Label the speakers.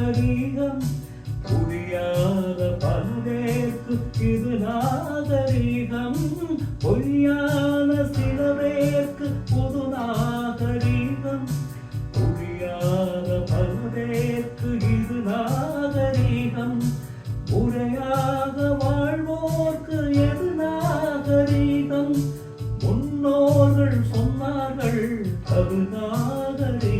Speaker 1: நாகரீகம் புரியாத பல்வேற்கு இது நாகரீகம் பொய்யான சில பேருக்கு புது நாகரீகம் புரியாத பல்வேற்கு இது நாகரீகம் முறையாக வாழ்வோர்க்கு எது நாகரீகம் முன்னோர்கள் சொன்னார்கள் அது நாகரீகம்